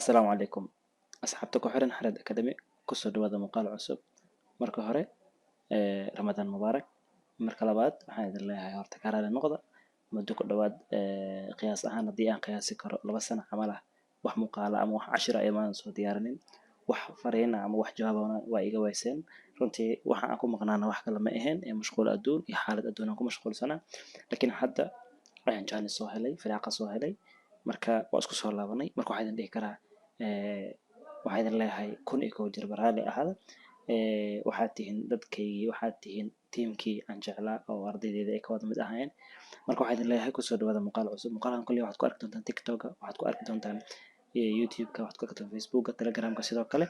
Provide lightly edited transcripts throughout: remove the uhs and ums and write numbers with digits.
السلام عليكم. أصحابتك وحرن حرد أكاديمي كسر دواد مقال عصب مركو هوري رمضان مبارك مركا لباد waxaan idin leeyahay horta ka raali noqda muddo ku dhawaad qiyaas ahaan haddii aan qiyaasi karo 2 sano camal ah wax muuqaala ama wax cashira ay maan soo diyaarinin wax fariina ama wax jawaabana waa iga wayseen runtii waxa aan ku maqnaana wax kale ma ahayn ee mashquul adduun iyo xaalad adduun aan ku mashquulsanaa laakiin hadda ayaan jaanis soo helay firaaqa soo helay marka waa isku soo laabanay marka waxaan idin dhihi karaa waxaan idin leeyahay kun iyo kow jir baraali ahada waxaad tihiin dadkaygii waxaad tihiin tiimkii aan jeclaa oo ardaydeeda ay ka wada mid ahaayeen marka waxaan idin leeyahay kusoo dhawaada muuqaal cusub muuqaalkan kulli waxaad ku arki doontaan tiktoka waxaad ku arki doontaan youtube-ka waxaad ku arki doontaan facebooka telegramka sidoo kale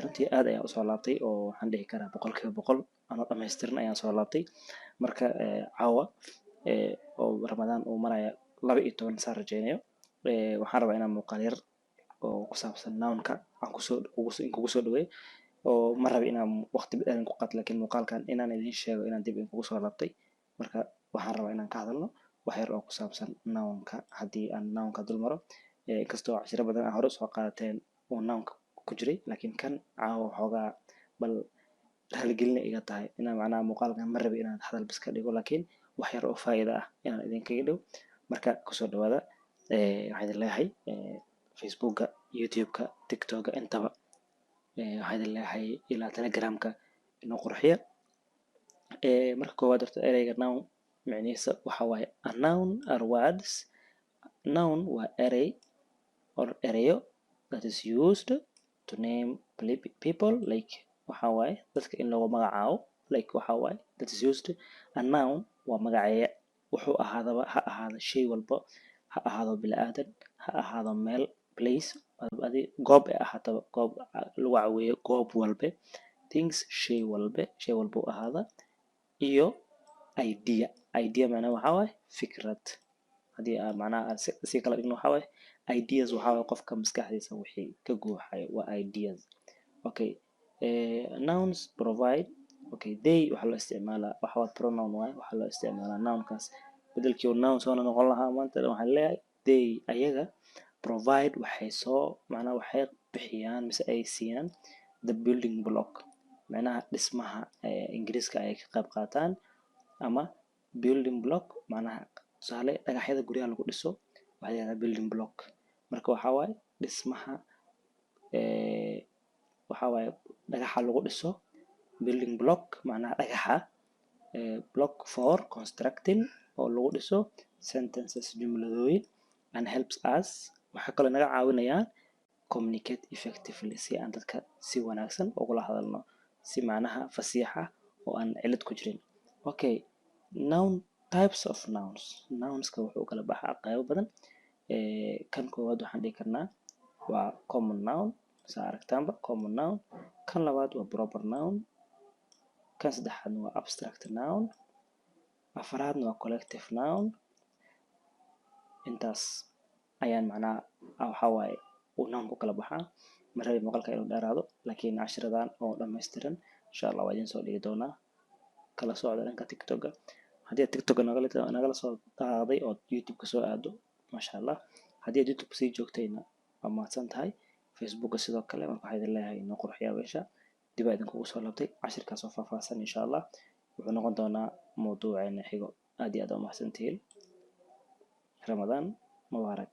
runtii aad ayaan usoo laabtay oo waxaan dhihi karaa 100% anoo dhammaystiran ayaan soo laabtay marka caawa oo ramadaan uu maraya 12 saan rajeynayo waxaan rabaa inaan muuqaal yar oo ku saabsan noun-ka aan kugu soo dhaweeyo oo ma raba inaan waqti badan ku qaato laakiin muuqaalkan inaan idin sheego inaan dib kugu soo laabtay marka waxaan rabaa inaan ka hadalno wax yar oo ku saabsan noun-ka haddii aan noun-ka dul maro inkastoo cashiro badan aan hore usoo qaadateen oo noun-ka ku jiray laakiin kan caawa xoogaa bal raaligelina iga tahay inaan macnaha muuqaalkan ma raba inaan hadal bas ka dhigo laakiin wax yar oo faa'iido ah inaan idinkaga dhigo marka kusoo dhawaada waxaan idin leeyahay facebooka youtube-ka tiktoka intaba waxaan idin leeyahay ilaa telegramka inoo qurxiya marka koowaad horta ereyga noun micnihiisa waxa waaye a noun are words noun waa erey or ereyo that is used to name people like waxa waaye dadka in lagu magacaabo like waxa waaye that is used a noun waa magaceeya wuxuu ahaadaba ha ahaado shay walba ha ahaado bini'aadan ha ahaado meel place goob ay ahaataba goob lagu caweeyo goob walbe things shay walba u ahaada iyo idea macnaha waxaa waaye fikrad haddii aan macnaha si kala dhigno waxaa waaye ideas waxaa waaye qofka maskaxdiisa wixii ka guuxayo waa ideas okay nouns provide okay they waxaa loo isticmaalaa waxa waa pronoun waaye waxaa loo isticmaalaa nounkaas bedelkii uu noun soo noqon lahaa maanta waxaan leeyahay they ayaga provide waxay soo macnaha waxay bixiyaan mise ay siiyaan the building block macnaha dhismaha ingiriiska ay ka qayb qaataan ama building block macnaha tusaale dhagaxyada guryaha lagu dhiso waxaa la yidhahdaa building block marka waxaa waaye dhismaha waxaa waaye dhagaxa lagu dhiso building block macnaha dhagaxa block for constructing oo lagu dhiso sentences jumladooyin and helps us waxaa kaloo naga caawinayaan communicate effectively si aan dadka si wanaagsan ugula hadalno si macnaha fasiixa oo aan cilad ku jirin okay noun types of nounska wuxuu kala baxaa qaybo badan kan koowaad waxaan dhihi karnaa waa common noun saa aragtaanba common noun kan labaad waa proper noun kan saddexaadna waa abstract noun afaraadna waa collective noun intaas ayaan macnaha waxaa waaye uu noun ku kala baxaa ma rabi muuqaalka inuu dheeraado laakiin cashiradan oo dhammaystiran insha allah waa idin soo dhigi doonaa kala socda dhanka tiktoka haddii aad tiktoka nagala soo daaqday oo youtube-ka soo aado maasha allah haddii aad youtube sii joogtayna waa mahadsan tahay facebooka sidoo kale marka waxaa idin leeyahay inoo qurxiyaa meesha dib aa idinkugu soo laabtay cashirkaas oo faahfaahsan insha allah wuxuu noqon doonaa mawduuceena xigo aad iyo aad u mahadsantihiin ramadaan mubaarak